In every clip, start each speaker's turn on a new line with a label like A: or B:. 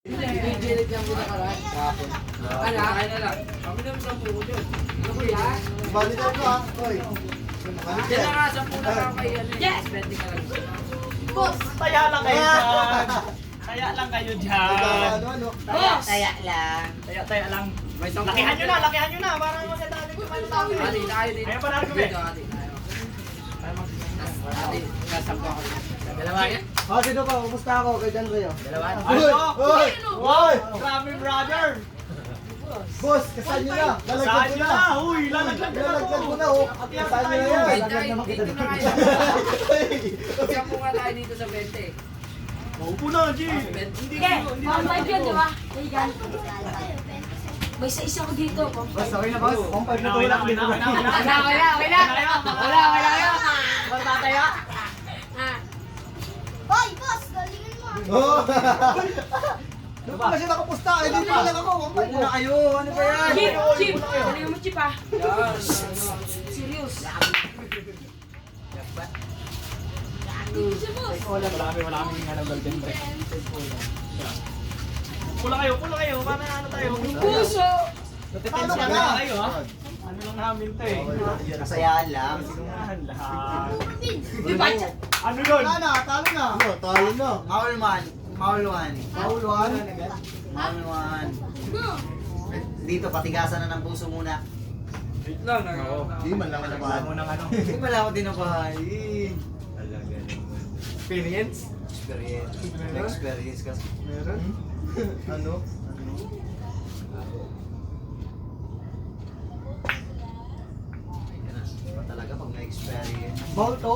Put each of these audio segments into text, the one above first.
A: Binibilit niya muna ka lang. Kapon. Ano? Kaya na lang. Kami naman sa buko dyan. Ano ko yan?
B: Balikan ko ha. Hoy.
A: Diyan na nga, 10 na lang kayo. Yes! 20 ka lang.
C: Boss!
D: Taya lang kayo dyan. Taya lang kayo dyan.
B: Ano?
C: Boss!
E: Taya lang.
D: Taya lang.
A: May 10
D: Lakihan nyo na. Para maganda natin kumain sa amin.
A: Ate, tayo dito.
D: Ayaw pa natin kami.
A: Dito, ate. Ate, nasampo ako. Dalawa yan?
B: Sino pa? Kumusta ako kay John Rio?
A: Dalawa yan?
B: Hoy! Hoy!
D: Grabe brother.
B: Boss, kasal nyo na. Lalagyan
D: Saan
B: ko
D: nyo
B: na.
D: na? Huy, lalaglag na
B: Lalagyan ko na oh. Kasal nyo na yan.
A: Ay, dito na kayo. Sampo nga tayo dito sa 20.
D: Maupo na, G.
A: Hindi
C: Sige, pang-5 yun, di ba? Kaigan. May isa ko dito.
B: Boss, okay na boss. Pang 5 na
D: Okay na,
B: tulak
D: okay
B: dito.
D: na.
C: Wala.
D: Magtataya.
C: Hoy, boss! Galingan mo.
B: Oh! Doon pa kasi nakapusta. Eh, dito pa lang ako. Pang 5 na kayo. Ano ba yan?
C: Chip! Chip! Galingan mo, Chip, ah.
A: Yan.
C: Serious.
D: Wala kami nga ng golden break. Pula kayo. Para ano tayo?
C: Puso!
B: Talo ka
D: Ano
B: na.
D: kayo, ha? Ano lang namin to eh.
E: Kasayaan lang.
D: Sinunahan lahat.
C: Di ba, Chip?
D: Ano yun?
B: Talo na. Talo na. Talo na.
E: Maulman. Maulwan.
B: Pauluan.
E: Maulwan. Dito, patigasan na ng puso muna.
A: Wait lang.
B: Di man lang
D: Wala
B: naman.
D: mo ng ano.
E: Hindi pala ako dinabahay.
D: Experience?
E: Experience kasi.
B: Meron? Ano?
E: Iba talaga pag may experience.
B: Maul to?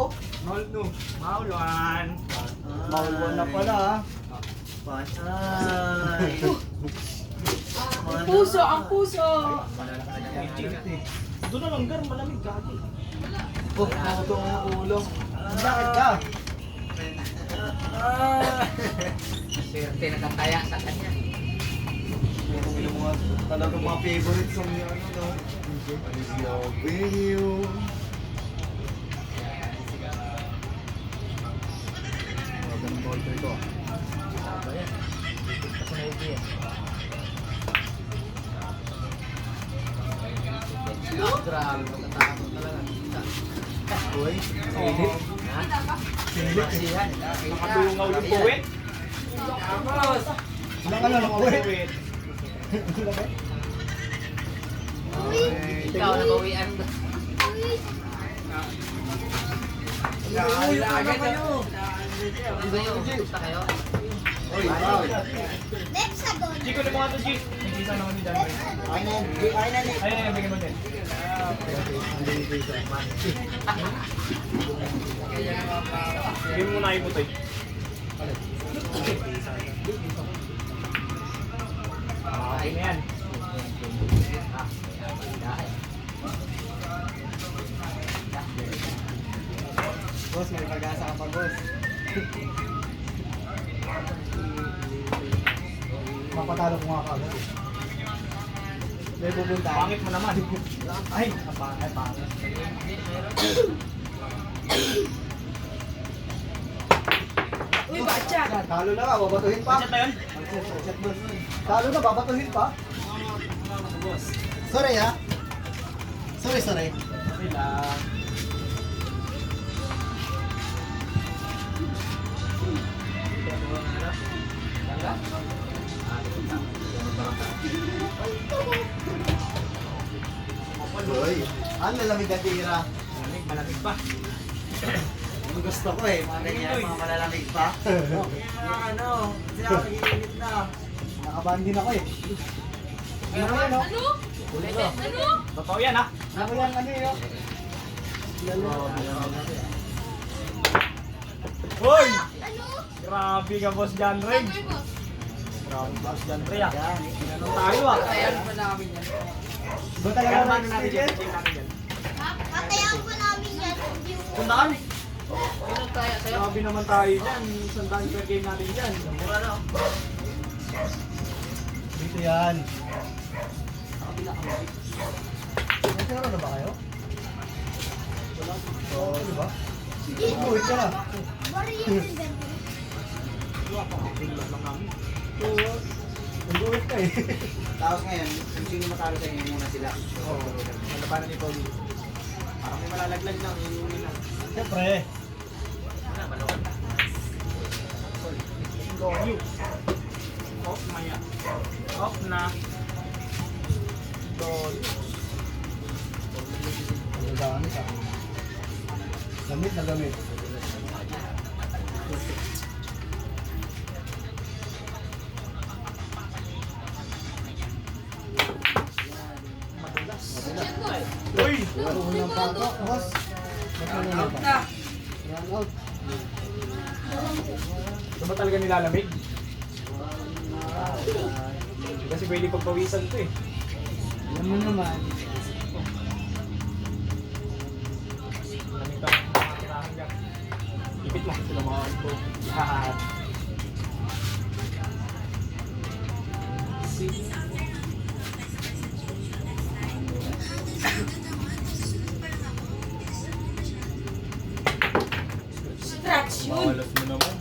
D: Maulwan.
B: Mauluan na pala ha.
E: Patay.
C: Ang puso! Ang puso!
D: Doon na lang, gar. Malamig ka.
B: Oh, nakatong ang ulo. Bakit ka?
A: Swerte na kataya sa kanya.
B: Yung mga talagang mga favorite song niya ano no? Is loving you. Magandang tol ko ito.
A: Grabe, magkatakot talaga.
B: Uy,
A: Sihan.
D: Nakadungaw yung puwet.
A: Tapos.
B: ilang ka na nakuwi?
A: Ikaw na bawian.
B: Ano kayo?
A: Ano ba yun? Gusto kayo?
B: Uy, wow.
C: Hexagon!
D: Chico, na mga to, G. Hindi sana ako ni Dan.
B: Ay na, ay na.
D: Ayun, bigyan mo din. Bigyan mo na yung putoy. Okay na yan.
B: Boss, may pag-asa ka pa, boss. Mapatalo ko nga kagad eh. May pupunta.
D: Pangit mo naman. Ay, pangit.
C: Uy, bacha!
B: Talo na ka, babatuhin pa.
D: Chat na yun?
B: Talo na, babatuhin pa. Sorry ha. Sorry.
D: Okay lang.
B: Uy, ang lalamig na tira.
D: Malamig pa.
E: Yung gusto ko eh, mga ganyan, mga malalamig pa. Yung mga ano, sila ako nag-iinit na.
B: Nakabandin ako eh. Ano yan o?
C: Ano? Ano?
D: Totoo yan, ha?
B: Ano yan ano yun?
D: Hoy!
C: Ano?
D: Grabe ka, Boss John Ray. Grabe, Boss John Ray, ah. Ano tayo, ah?
A: Katayan pa namin yan.
B: Ba talaga
D: Kaya
B: na
D: natin natin yan.
B: experience?
D: Check natin yan.
C: Katayan ko namin yan.
D: Tandaan.
A: Ilan tayo sa'yo?
D: Grabe naman tayo dyan. Sandaan per game natin dyan.
B: Dito yan. Nagkaroon na ba kayo? Wala. Oo, di ba? Sige, wait ka na.
C: Warrior din.
D: Wala pa, kapag lang namin. Oo. Nag-uwit ka eh.
E: Tapos ngayon, kung sino matalo sa inyo, muna sila.
D: Oo. Ano pa na ni Paulie? Parang may malalaglag lang, iuwi lang. Siyempre. Go you. Off maya. Off na. Dol.
B: Gamit ah. Gamit na gamit.
D: Uy!
B: Unang pato, boss.
A: Out na.
B: Run out.
D: Ito ba talaga nilalamig? Kasi pwede pagpawisan ito eh.
B: Alam mo naman.
D: Lamig ka mga tirahan dyan. Ipit mo sila mga ito. Hahat.
C: Scratch yun.
D: Mawalas mo naman.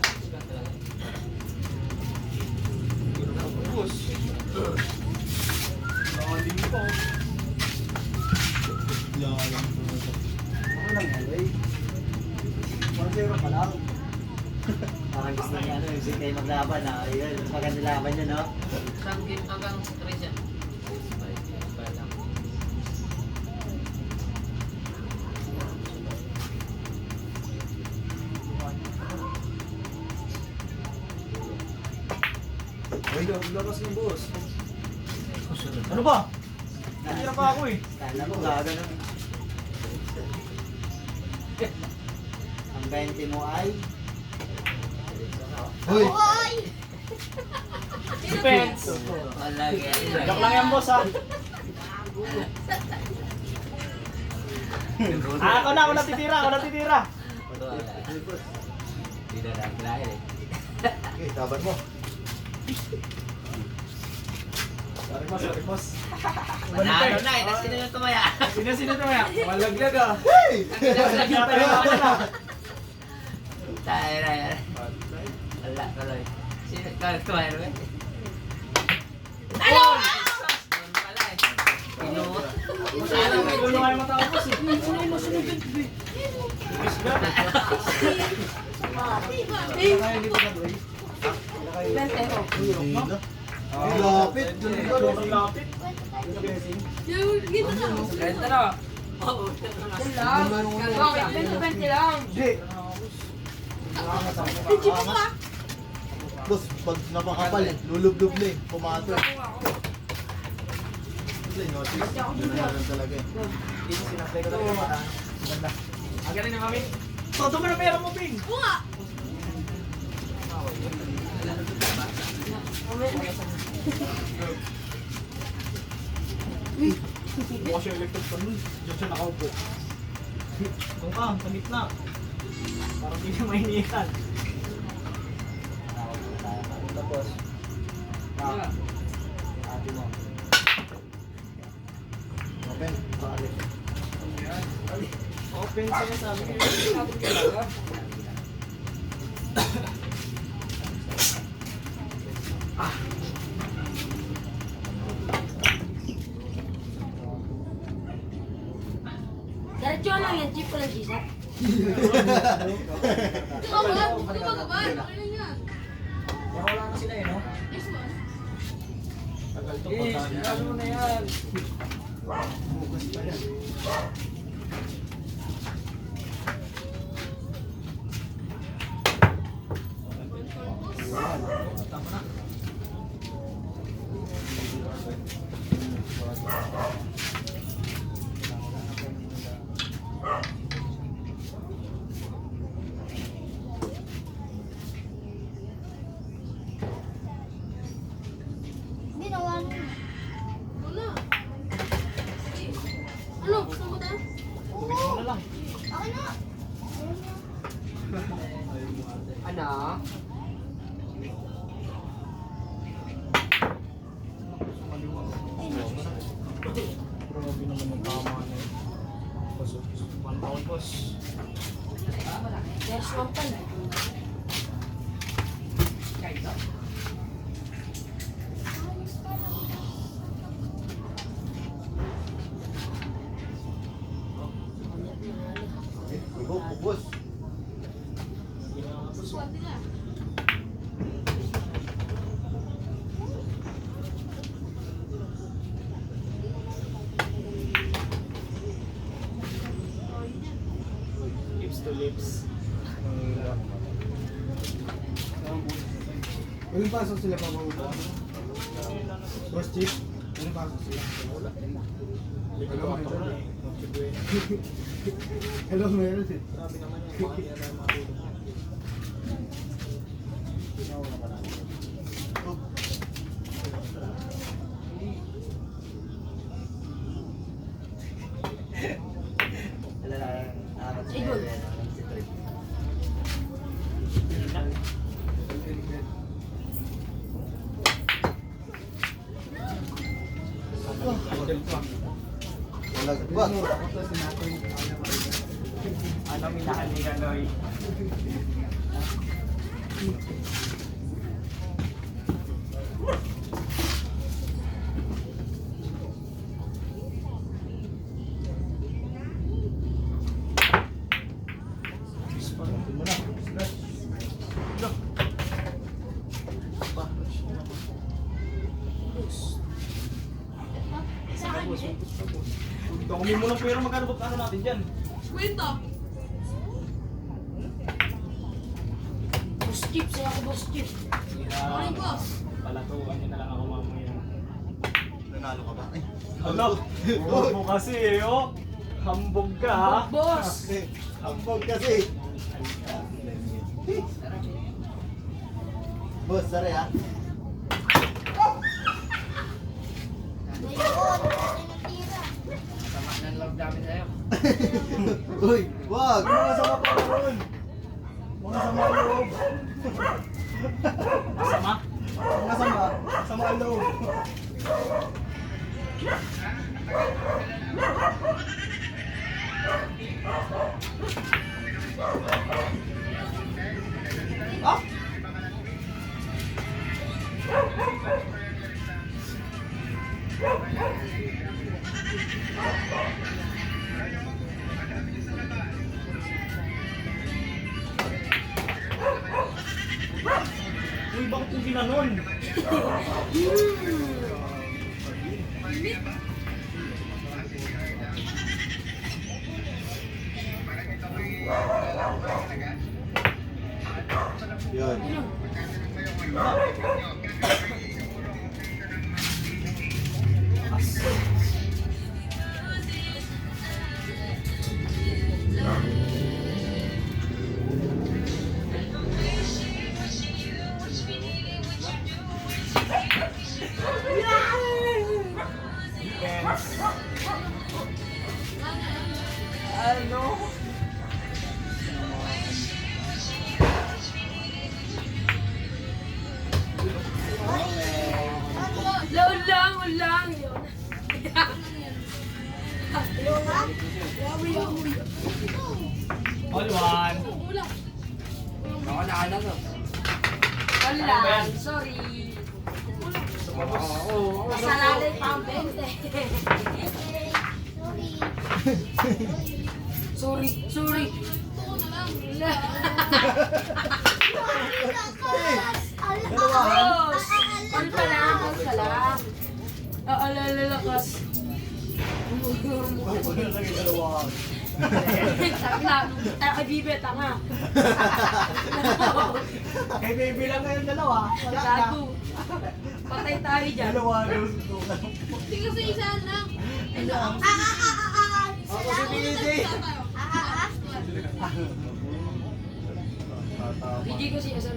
D: Bus. Nakalim pa. Lalang po.
B: Ako lang yan, eh. 1-0 pa lang.
E: Parang gusto niya, ano, yung kayo maglaban, ah. Ayun, maganda laban niya, no?
A: Isang game hanggang 3 siya.
D: Uy, labas ng boss. Ano ba? Natira pa ako eh.
E: Kala mo, gagano. Ang 20 mo ay...
B: Hoy!
D: Defense.
A: Wala kaya.
D: Joke lang yan boss ha. Ako na natitira.
A: Hindi na nakilala eh.
B: Okay, taban mo.
D: Sorry boss.
A: Manalo na eh, tapos sino yung tumaya?
D: Sino tumaya? Malaglag ah.
B: Hey!
D: Nagkita yung ako na.
A: Tayo na. Wala, tuloy. Sino tumaya rin?
C: Ano?
A: Pala eh. Pinuha.
D: Masaya may gulo kayo matapos eh.
B: Hindi na. Ay, lapit. Ganun ka, no?
D: Ang lapit.
A: Ganda na.
C: Bakit? 20 lang.
B: Hindi. Boss, pag napakapal, lulublob na eh. Pumato eh. Hindi, notice. Ganun talaga eh.
D: Dito sinaplay ko talaga ba? Ganda. Ang galing ni Mami. Todo mo na pera mo, Ping. Bukas yung electric fan nun. Diyan siya nakaupo. Kung ka, sa gitna. Parang hindi siya mainitan.
E: Tapos, ate mo.
B: Open. Bakit?
D: Open siya sabi ko.
C: Diretso lang yan, jeep ko lang sisa.
D: Pero wala na sila eh, no? Tagal to
A: Eh,
D: pagka.
A: ano na yan?
B: Bukas pa yan.
D: Tama na. Tubig mo na lang.
A: Ano?
D: Grabe naman yung tama na yun. Boss, 1 pound boss.
C: There's one pan.
B: Tuwing pasok sila pa mabuto. Boss Chief, tuwing pasok sila. Wala. Hello, meron eh.
D: Grabe naman yung mga yan ang matulog.
C: Igol.
B: Wala. Wag.
D: Ano minahal ni Ganoy? Ikaw kami mo ng pera, magkano ba ano natin dyan?
C: Kwenta. Boss Chief, saya ako Boss Chief. Ay, boss.
D: Palatuan niyo na lang ako mamaya.
B: Nanalo ka ba?
D: Ano? Huwag mo kasi eh, oh. Hambog ka ha.
C: Boss.
B: Hambog kasi. Boss, sorry ha.
A: Sama ng love namin sa'yo.
B: Uy, wag! Mga sama pa ron! Mga sama ang loob!
D: Masama?
B: Mga sama! Sama ang loob!
D: Ah! Uy, bakit yung ginanon?
B: Yun.
D: Ano?
C: Ulang.
D: All one.
A: Ako na ano to.
C: Ulang. Sorry.
A: Oo.
C: Masalali pa ang 20. Sorry. Boss! All ka lang. Lalakas. Ay, bibe, tanga.
D: Kay baby lang ngayon dalawa. Wala na.
C: Gago. Patay tayo dyan.
D: Dalawa, gusto.
F: Hindi kasi isa lang.
B: Ako si PJ!
C: Hindi ko siya sa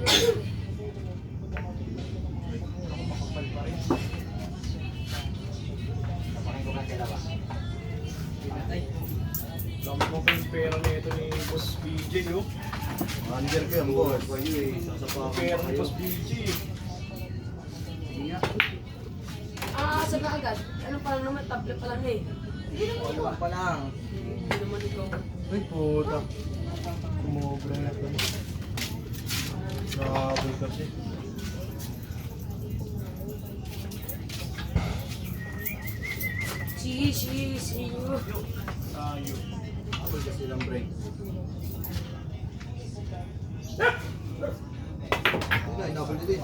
D: Dami mo pa yung pera nito ni Boss BJ, oh.
B: Manager ko yan, boss. Kayo eh. Sasapakan
D: Pera
B: pa
D: ni
B: kayo.
D: Boss BJ.
C: Saan na agad? Ano pa lang naman, tablet pa lang eh.
E: Wala pa lang.
C: Hindi naman ikaw.
B: Ay, puta. Kumobra na ito. Grabe kasi.
C: See you.
D: Tayo.
B: Abol kasi lang break. Ay, inabol nito eh.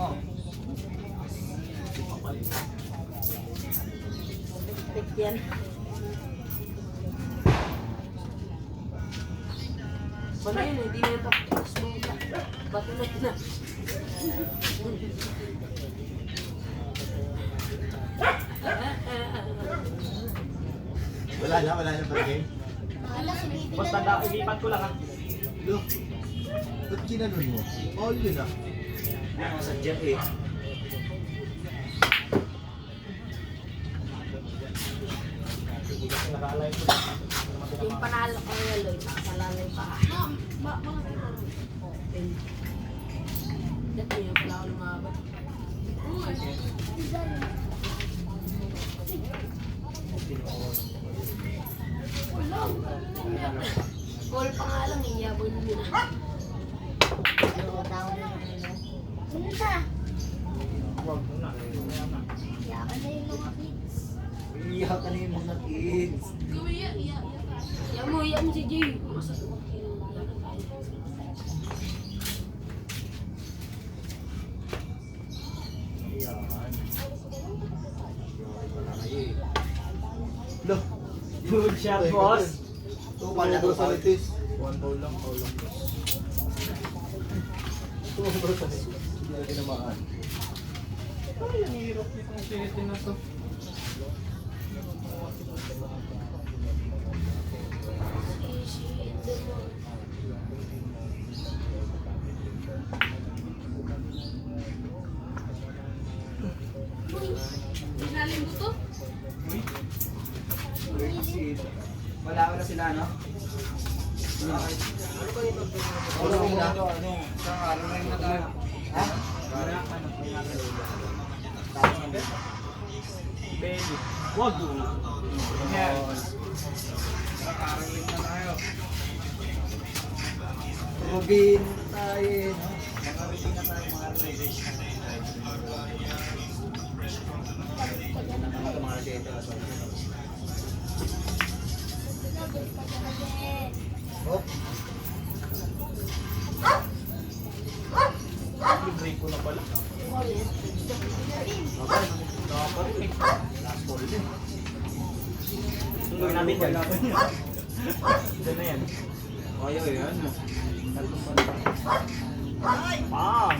C: Tek yan. Ano yun, hindi na yung tapos mo. Bato na yun ah.
B: Wala na per game.
D: Basta ilipat ko lang ha.
B: Look, ba't ginanon mo? All yun ah.
E: Ano sa jet eh.
D: Nakalay ko.
C: Yung panalo ko yung Lloyd, nakasalalay pa. Dati yung pala ako lumabot. Call pa nga lang, iyabon mo na.
D: Huwag muna. Kaya na.
E: Iiyak ka na yung mga kids.
C: Iyan mo si Jay.
B: Look,
D: Good shot, boss.
B: pala ko sa litis.
D: One ball lang, foul lang.
B: Tumubro sa litis. Hindi na tinamaan.
D: Ay, ang hirap nitong sete na to.
F: Sinalim mo to?
E: Wala sila, no?
B: Wala ko na.
A: Isang araw na yun na tayo.
E: Ha?
D: Baby. Wag. Yan.
A: Isang araw na tayo.
E: Rubin tayo, no? Mga rubin na tayo, mga rubin. Mga rubin.
B: Oh,
D: Break ko na pala.
E: Last ball din.
D: Tuloy namin yan. Diyan na yan.
E: Ayaw yan.
D: Bang!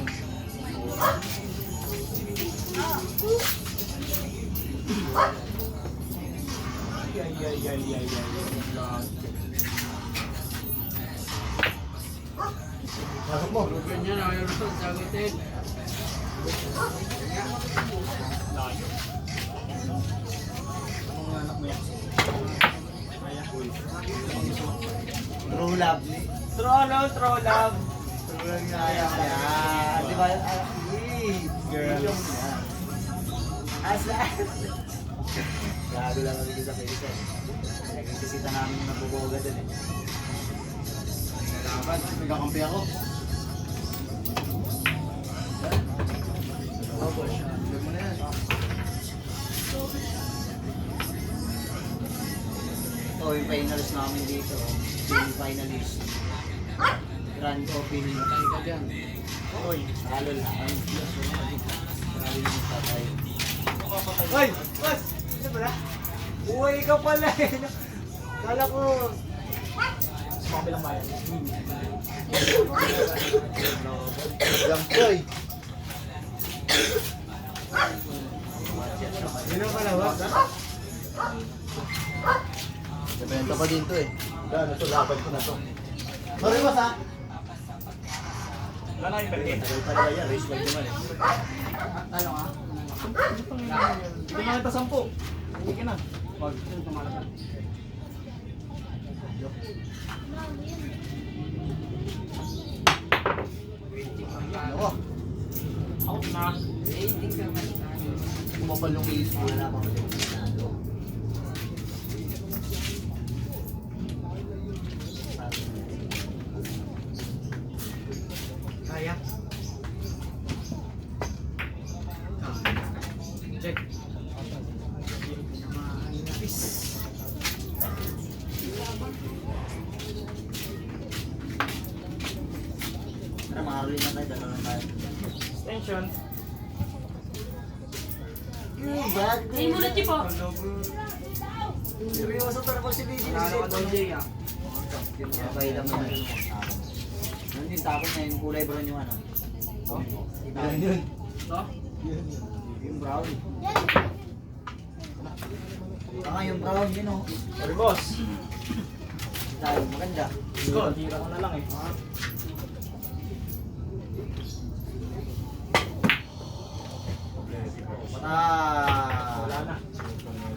D: Ay.
B: pasok mo.
A: Ganyan, ayaw na sagutin.
D: Layo. Anong anak mo yan?
E: True love.
D: Throw love.
E: True love nga yan. Di ba? Girl. Asa? Gago lang kami sa Pilipinas. Nagkikisita namin yung nabuboga dun eh.
B: Dapat, nagkakampi ako. Huwag mo na yan.
E: Ito yung finalist namin dito. Yung finalist. Grand opening.
A: Patay ka dyan.
E: Oy, halo lang. Grabe yung patay.
B: Hoy! Boss! Ano ba na?
E: Uy, ka pala eh. Kala ko.
D: Sa mga bilang bayan.
B: Jampoy! Yun ang kalawag. Nabenta pa din to eh. Gano'n to, laban ko na to. Sorry boss ha!
D: Wala na yung balik.
B: Tagal talaga yan, race bike naman eh.
A: Tayo ka.
D: Hindi na kita 10. Hindi ka na. Wag.
B: Ako,
D: Out na.
A: Rating ka man.
B: kumapal yung case ko.
E: Wala pa ulit.
B: Kaya?
D: Check.
E: Tara, makaroon na tayo. Dalawa na tayo.
D: Extension.
C: Ay mo na tipo.
E: Seryoso pero pag si Bibi
A: Wala ka doon, Jay ah.
E: Okay naman na yun. Nandun tapos na yung kulay brown yung ano.
B: Yan yun.
A: Ito?
E: Yung brown. Yung brown, yun o.
D: Sorry, boss.
E: Dahil maganda.
D: Siguro, tira ko na lang eh. Wala na.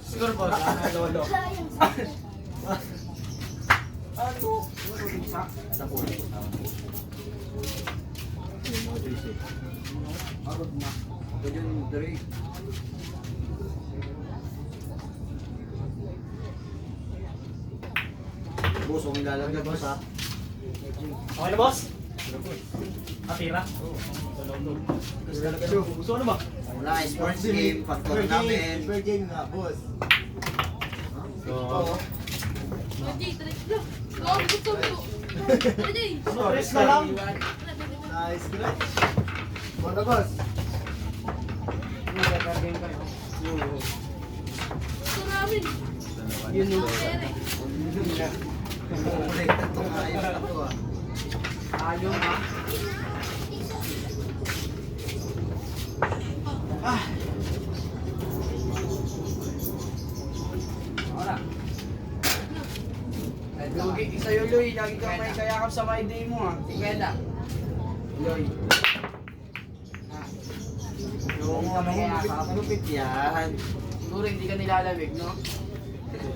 E: Siguro boss.
D: Wala na, lolo.
E: Ano? Tapos. Agad na. Pwede yung Dre. Boss, kung ilalagay boss ha.
D: Okay na, boss? Tira? Gusto ano ba?
E: Wala, sports game, factor namin.
B: Super game nga, boss.
E: Oo.
F: Pwede, trip lang. Oo, gusto mo. Pwede.
D: Rest na lang.
B: Nice scratch. Ano, boss?
A: Magkakagin kayo.
F: Gusto namin.
A: Yun yung
F: Pere.
E: Connected to nga yung ito ah.
A: ayaw ha. Wala. Lugi, isa yung Loy, lagi kang may kayakap sa my day mo ha. Tigenda. Loy.
E: Yung ano, lupit yan.
A: Siguro hindi ka nilalamig, no?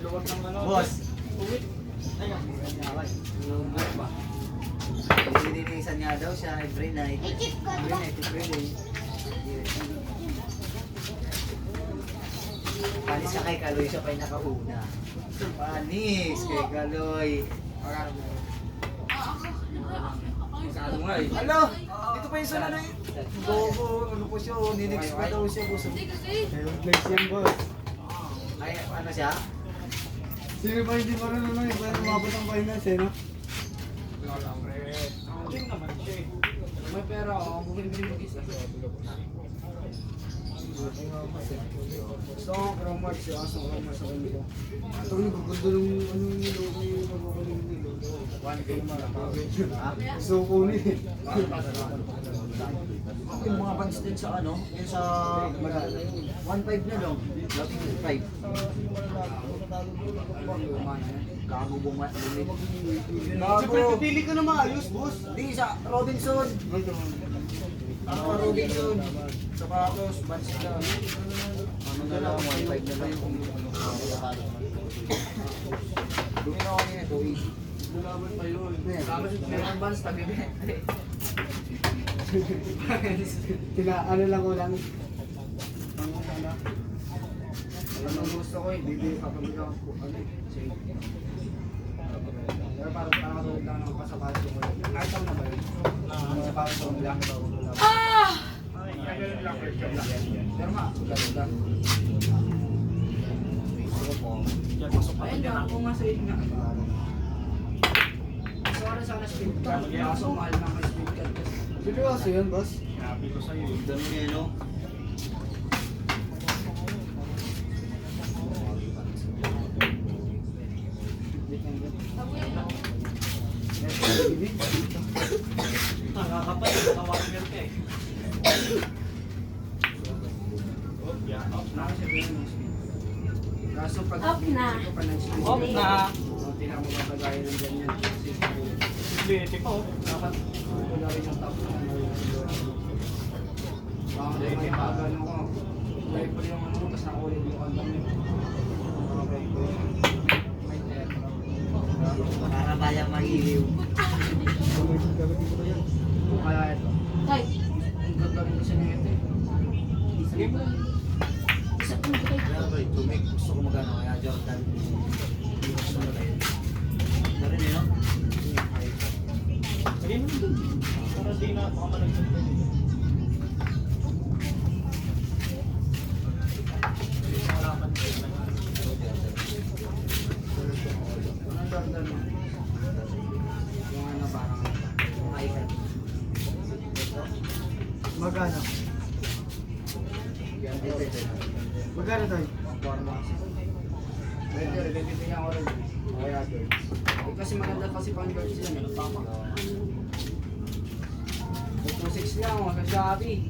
D: Luwag ng ano.
E: Boss,
D: Uwit. Ayun.
A: Ano ba?
E: nilinisan nga daw siya every night. Every day. Panis ka kay Kaloy, siya pa yung nakauna. Panis kay Kaloy.
A: Masyado nga eh.
E: Alo, dito pa yung sunod eh. Bobo, ano po siya, ninix pa daw siya. Boss.
F: Hindi kasi.
B: Meron flex yan, boss.
E: Ay, ano siya?
B: Sino ba hindi marunong na iba yung umabot ang finance eh, no?
D: Yun naman siya eh.
A: May pera ako, bumili mag-isa. Gusto ko Chromart siya, kaso Chromart sa kanila.
B: Ito ang nagaganda ng ano yung nilo, yung nagagaling nilo.
A: 1K mo na.
B: Gusto ko kunin eh.
E: Yung mga bands din sa ano, yung sa 1.5 na lang. Dating 5. Gago bumat.
B: Siyempre, pipili ka na maayos, boss.
E: Di sa Robinson. Ano ka Robinson? Sapatos, bands na. Ano na lang, 1.5 na lang. Dumi na ako nito,
A: Lulaban pa yun. Tapos meron bands, tabi-bente.
B: Ano lang ko lang.
A: Alam mo gusto ko eh, bibili papamili ako po. Ano eh, safe. Pero parang katulad lang ng pasapatos ko. Kahit ako na ba yun? Pasapatos ko lang.
F: Ah!
A: Pero ganun lang.
D: Yan, pasok pa
A: Ayun
D: rin
A: nga, kung nga sa inyo nga. Gusto ko rin sana speed cut. Kaso mahal na ang speed cut.
B: Sino kasi yun, boss?
D: Sinabi ko sa'yo eh.
E: Dami niya, no?
D: Nakakapal, nakawarmer ka eh. Oh, yeah, off na.
A: Kaso pag
C: Up na.
A: ko pa ng speed
D: Off
A: cut,
D: na.
A: hindi na ako mapapagayin ng ganyan.
D: Biblete pa oh.
A: Dapat wala rin yung top na. Baka may pagano ko. Play pa yung ano, tapos nakulit yung kanta mo. May tetra.
E: Para bayang mahiliw.
A: Kaya ito.
C: Tay,
A: Ang ganda rin kasi nito eh. Sige mo.
C: isa po kayo.
E: Kaya ba, tumig. Gusto ko magano kaya Jordan. Gusto mo tayo. Narin eh, no?
D: Sige mo dun. Para di na baka malagyan ka dito. Sa harapan ko yun.
A: Ang ganda mo. Yung ano parang icon.
B: Magkano? Magkano tayo?
A: Pwede rin, bibigyan ko rin. Kaya doon. Kasi maganda kasi pang girls sila, may nagpapa. 2.6 lang, sa Shopee.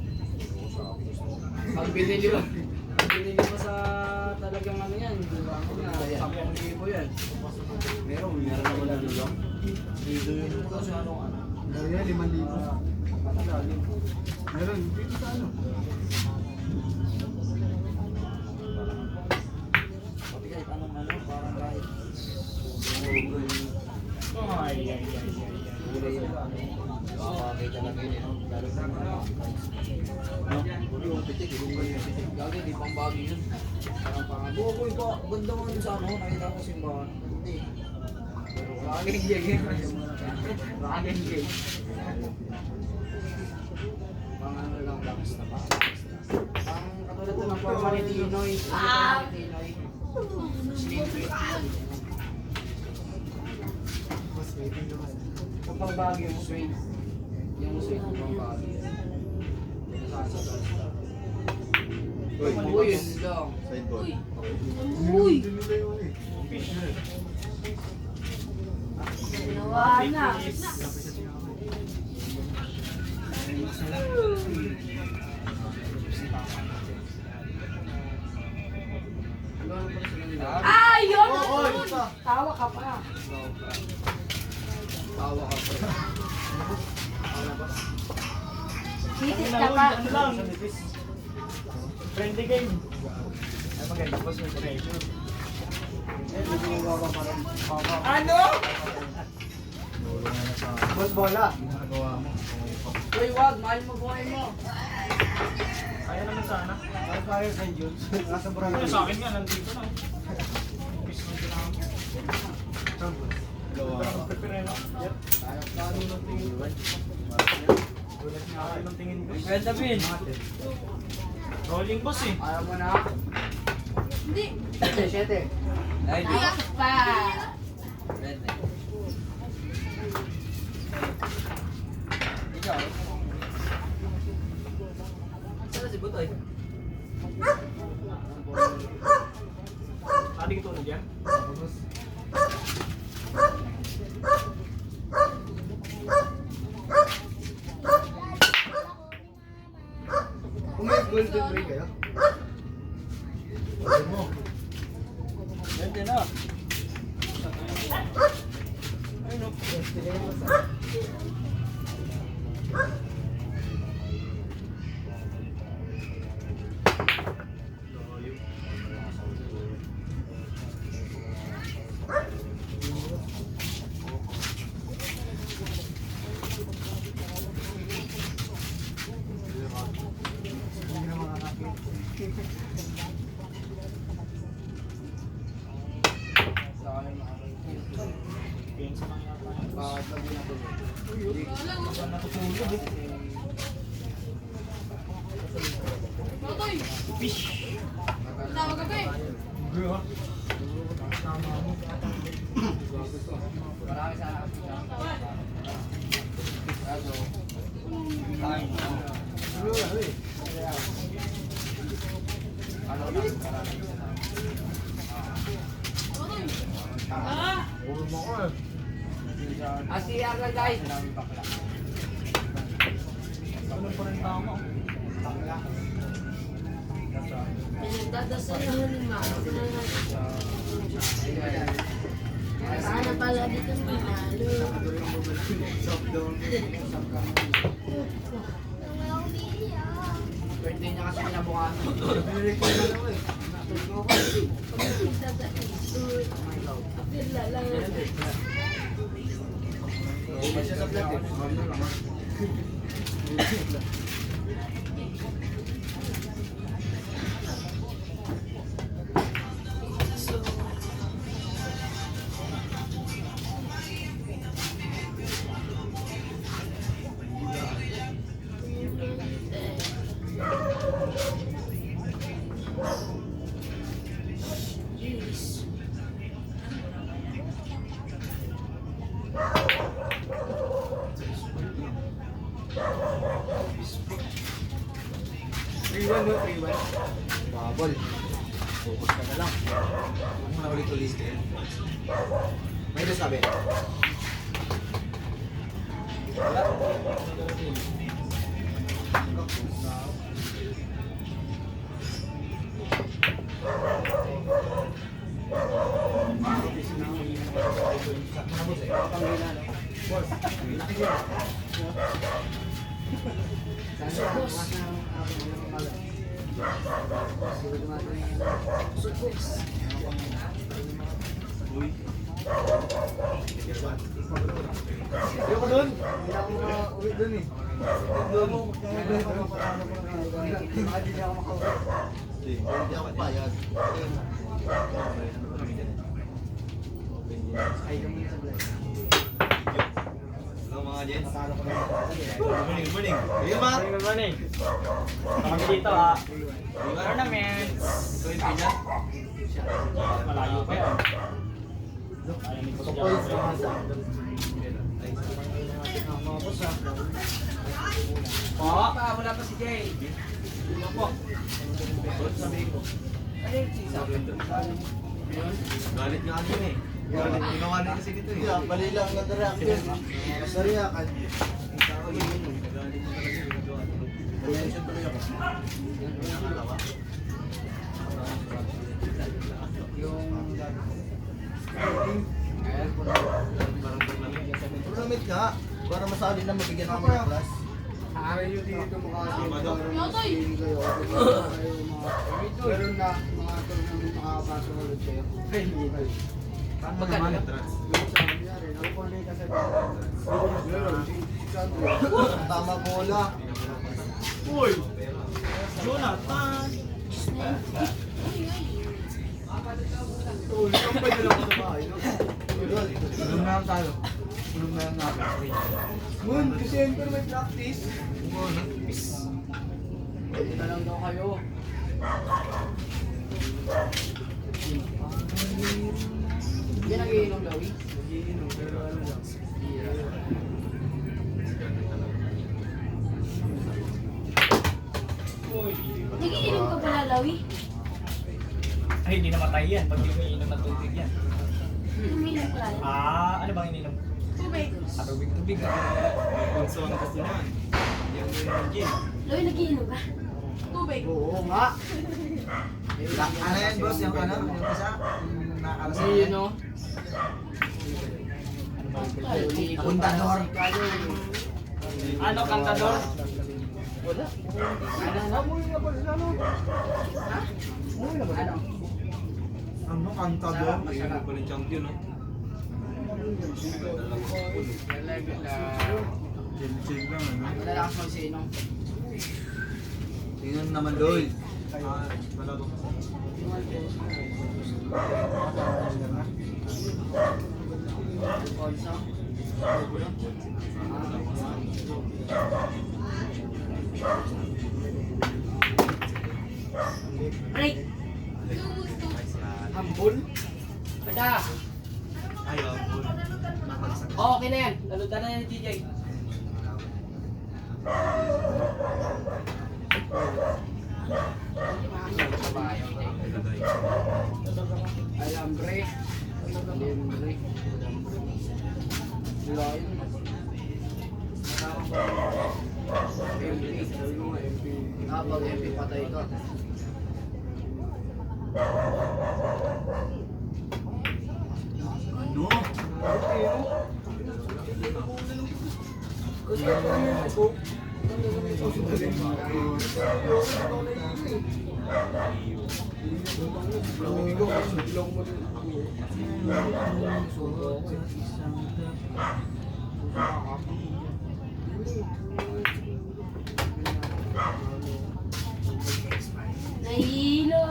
A: Pag binili mo sa talagang ano yan, di ba? Na 10,000 yan.
B: Meron naman ano lang. Dito yun.
E: Kasi ano.
B: Meron yan, 5,000. Meron, dito sa ano?
E: Pati kahit anong ano, parang kahit.
D: Ay.
E: Kulay yun. Bagay talaga yun, no? Lalo sa mga yung pitik, yung ganyan pitik.
A: Gagi, di pang bagay yun. Parang pangalit.
E: Bukoy pa, ganda mo dun sa ano, nakita ko simbahan. Hindi.
A: Pero raging gig. Raging gig. Mga ano lang, lakas na pa. Ang katulad ko ng forma ni Tinoy. Tinoy. Slim fit. Kapag bagay yung suede. Yung suede yung bagay. Uy, yun lang.
B: Sideboard.
C: Uy!
B: Hindi nila yun eh.
C: Ginawa na. Ay, yun! Tawa ka pa.
A: Tawa ka pa.
C: Titis ka pa.
D: Ano lang? Friendly game. Ay, maganda po sa information.
E: Ano?
B: Boss, bola. Ginagawa mo.
A: Uy, wag, mahal mo buhay mo.
D: Kaya naman sana.
B: Ang fire St. Jude's. Nasa
D: Kaya
B: barangay.
D: sa akin nga, nandito na. Peace na kailangan mo.
B: Gawa.
D: Prepare na. Yep.
A: Lalo ng tingin.
D: Gulat nga kayo ng tingin ko.
A: Kaya David,
D: Rolling boss eh.
A: ayaw mo na.
F: Hindi.
A: 7. Ay, di.
C: Tawa ka pa.
A: Ikaw. Saan na si Butoy?
D: Adi ko tulad yan.
B: Kung may golden break kayo? Pwede mo.
A: Pwede na.
B: Hindi na makakakit.
A: Sa akin nakakita.
D: Pensa lang yata.
A: Bakit lagi na to?
F: Wala mo.
D: Saan natutulog eh?
F: Matoy.
D: Fish.
F: Tawag ka pa eh.
D: Bro.
A: Marami sana ako siya. Kaso, ano lang, marami siya na.
F: Matoy.
B: Puro mo ko eh.
A: CR lang guys. Maraming bakla.
D: Ano pa rin tama?
A: Bakla.
C: Pinagdadasal naman ni Mama. Sana pala dito manalo.
A: Birthday niya kasi kinabukasan.
B: Pinilig ko na lang eh.
C: Pila lang.
B: Iba siya sa vlog eh.
C: Jeez.
B: Babol. Focus ka na lang. Huwag mo na ulit-ulitin. May nasabi? Wala.
A: Panggilan.
E: Boss, laki niya.
A: Sana mas na ako ng malam. Siguro dumating yung
E: Ayoko dun. Hindi ako makauwi dun eh. Doon.
A: Bakit hindi ako makauwi?
B: Hindi ako payag.
A: Ay, kami sa vlog.
B: Hello mga gents.
A: Patalo ko na.
B: Good morning. Ayun ba?
D: Good morning. Kami dito ah. Tournaments.
B: Ito yung pinya.
D: Malayo pa yan. Ayaw ni Boss
E: Boys,
D: Jan.
E: mga boss ah.
D: Po.
A: Wala pa si Jay.
D: Ano po?
A: Ano yung sisa?
B: Galit nga kanina eh. Galit. Ginawa na kasi dito eh.
E: Yeah, bali lang na reaction. Sa reaction. Reaction tuloy ako.
A: Yung
B: Tournament nga. Para masali na mabigyan namin ng class.
A: Ayaw yung dito mukha
B: Tama daw.
A: Meron na mga tournament makakapasok ulit sa'yo.
B: Magkano yung trans?
E: Tama bola.
D: Uy! Jonathan!
A: Tulong na lang tayo. Tulong na lang natin.
E: Moon, December may practice.
A: Pwede na lang daw kayo. Hindi nagiinom daw eh.
E: Nagiinom, pero ano lang.
C: Nagiinom ka pala, Lawi?
D: Ay, hindi namatay yan. Pag di mo iinom ng tubig yan.
C: Uminom ka lang.
D: Ano bang ininom?
F: Tubig.
D: Tubig na.
B: Punso ang gusto niyan. Yung gin.
C: Lawi, nagiinom ka?
F: Tubig.
A: Oo nga.
E: Ano yan boss, yung ano? Yung isa?
A: Kasi yun o.
E: Puntador.
D: Ano, kantador?
A: Wala. Ano?
E: Umuwi na ba sila no? Umuwi na ba sila?
A: Ano?
E: Ano, kantador?
B: Ayun pa rin champion no?
E: Chill lang ano?
A: Malalakas mo si Inong.
E: Tingnan naman doy.
A: Also.
C: Break.
A: Hambol. Pada.
B: Ayaw.
A: Oh, okay na yan. Lalutan na yan ni TJ. Alambre. Alambre. Wala yun. MP. Pag MP patay ka.
E: Ano?
C: Nahihilo.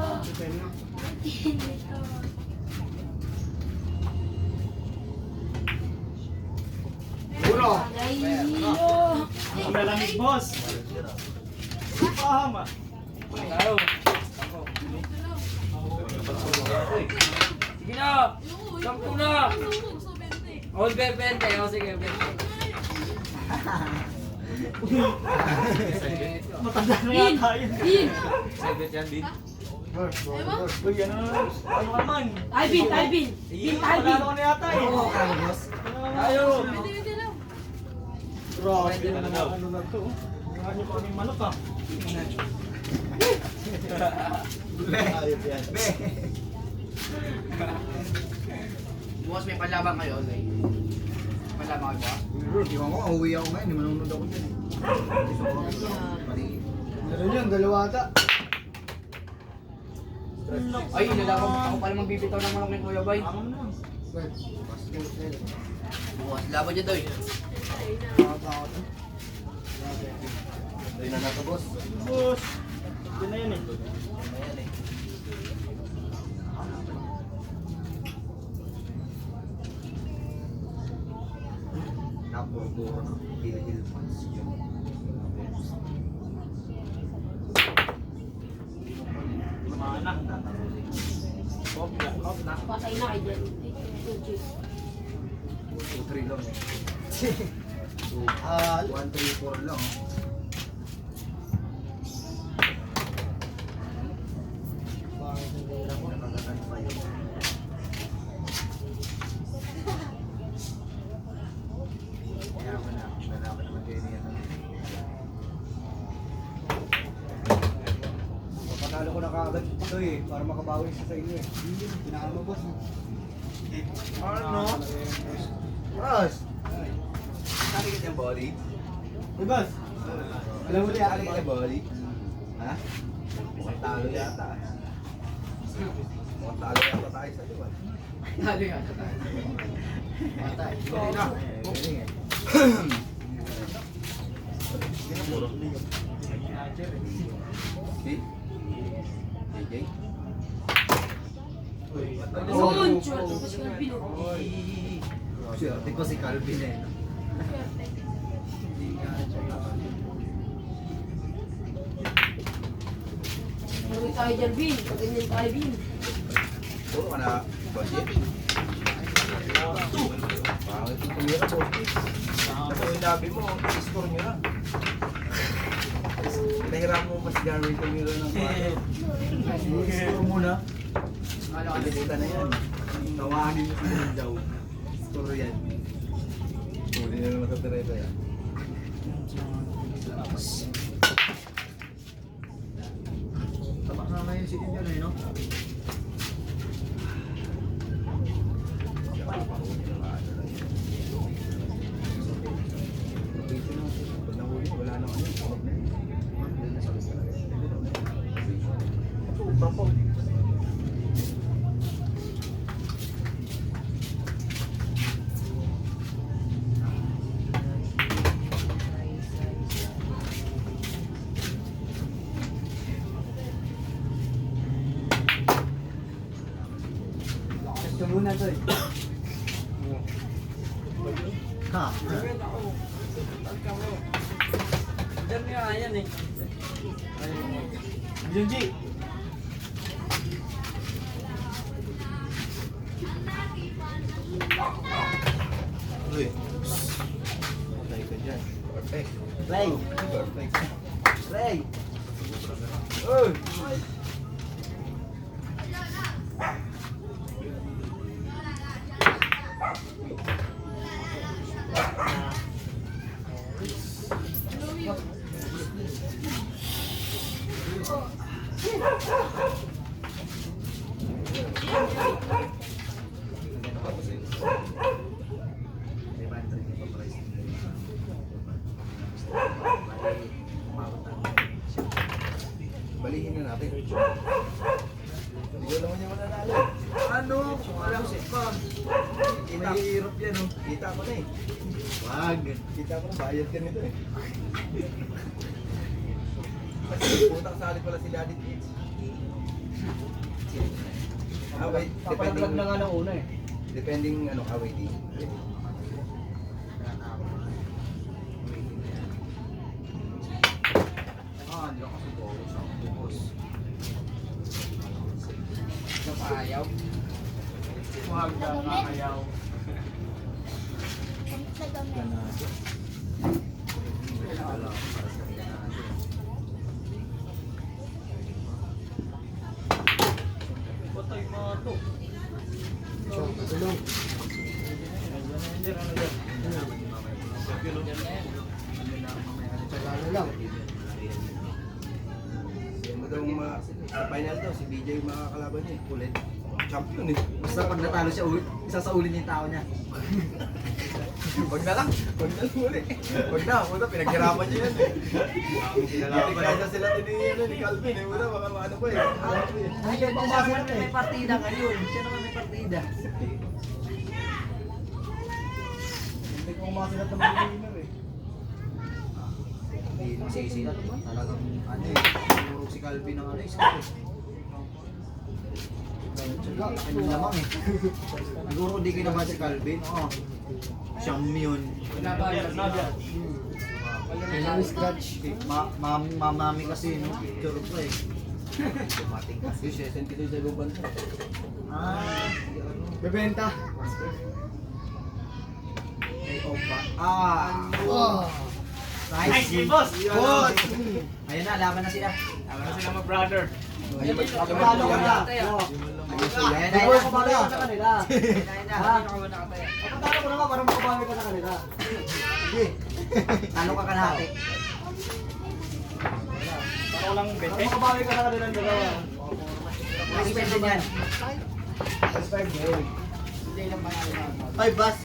A: Ulo.
C: Nahihilo.
D: Ang lalamig, boss. Pahama.
A: Tayo. Sige na. Sampu na.
F: So, 20.
A: Oh, 20. Oh, sige, 20.
D: Matanda na yata yun.
C: Din.
B: Secret yan din.
D: Uy, ano ka man?
C: Alvin. Bin,
D: Panalo ko na yata eh.
A: Tayo.
F: 20 lang.
E: Grabe naman ano na to.
D: Ano niyo pa kaming manok ah.
B: Ayop yan.
A: Bukas may panlaban kayo, okay? kasama kayo ba?
E: Iwan ko, uuwi ako ngayon, hindi manunod ako dyan eh. Gusto ko mali.
B: Meron yun, dalawa ata.
A: Ay, nalaman ako pala magbibitaw ng manok ni Kuya Bay.
D: Tama mo naman.
A: Bukas laban niya doy.
B: Ayun na nato, boss.
D: Boss. Yun na yun eh.
B: Ayan eh.
E: Napuro-puro na. Hil-hil fans yun.
D: Mana. Off na. Off na.
C: Patay na kayo dyan.
E: 2-3 lang eh. 1-3-4 lang oh. Nakagatan pa yun. Kaya ako na, lalaki naman kayo niya. Panalo ko na kaagad ito eh, para makabawi siya sa inyo eh. Pinakama boss.
B: Ano? Boss! Nakikita yung body?
E: Uy boss! Alam mo niya,
B: Nakikita yung body? Ha? Mukhang talo yata. Mukhang talo yata tayo sa iyo ah.
A: Lalo yan. Patay. Hindi na.
B: Galing eh. Sino puro? Si? JJ?
C: Yun! Short ko si Calvin.
E: Swerte ko si Calvin eh.
C: Huwag tayo dyan, Vin. Pag ganyan tayo, Vin.
B: Puro ka na, boss eh. Pangit yung tumira, boss eh. Ako yung labi mo, i-score nyo lang. Nahirap mo pa si Garwin tumira ng 4.
E: Score muna.
B: Pilita na yan. Tawanin mo si Daw. Score yan. Huli na naman sa Teresa yan.
E: Tabak na ngayon si Indian eh, no?
B: Pag nahuli, wala na ano. Tulog na yun. Sobrang po.
E: Ito muna to eh. Ha?
A: Diyan nga yan eh.
D: Junji.
B: Uy. Patay ka dyan. Perfect.
E: Play!
B: Perfect.
E: Play!
B: Uy! Balihin na natin. Hindi naman niya mananalo.
E: Ano? Walang pa. Mahirap yan oh.
B: Kita ko na eh.
E: Wag.
B: Kita ko na bayad ka nito eh. Kasi putang sali pala si Daddy Kids. Wait.
E: Papalaglag na nga ng una eh.
B: Depending ano, waiting.
E: Hindi ako si Boros. Boros.
A: Ito pa ayaw.
D: Huwag ka kakayaw.
E: Ganado. Wala ako para sa ganado.
D: Patay mga to.
E: Tulong. Lalo lang.
B: Yan mo daw sa final daw, si BJ yung makakalaban niya eh. Kulit. Champion eh.
E: Basta pag natalo siya, isasaulin niya yung tao niya.
B: Huwag na lang. Huwag na lang uli. Huwag na. Muna, pinaghirapan niya yan eh. Hindi kaya sila ni Calvin eh. Muna, baka maano pa eh.
E: Ay, siya naman may partida ngayon. Siya naman may partida.
D: Hindi ko kumasalat ng mga winner eh.
E: Hindi masisi na talagang ano eh. Tinurog si Calvin ng ano eh. Score. Tsaga, ano lamang eh. Siguro di kinabahan si Calvin. Oo. Siyang yun.
A: Kailangan scratch.
E: Mamami kasi, no? Picture pa eh. Dumating kasi.
B: Kasi siya, sentito sa luban.
E: Ah,
A: Bebenta.
E: Ah! Nice game, boss! Boss! Ayun na, laban na sila.
D: Tama na sila mag-brother.
E: Palo ka na. Ayun na,
A: Boy, kumali ka sa kanila.
E: Ha? Patalo ko naman para makabawi ka sa kanila. Sige. Talo ka kalahati.
D: Para lang
A: Para
D: 20.
A: makabawi ka sa kanila ng dalawa.
E: Expect din yan.
A: That's 5 game. Hindi lang manalo.
E: 5 bus.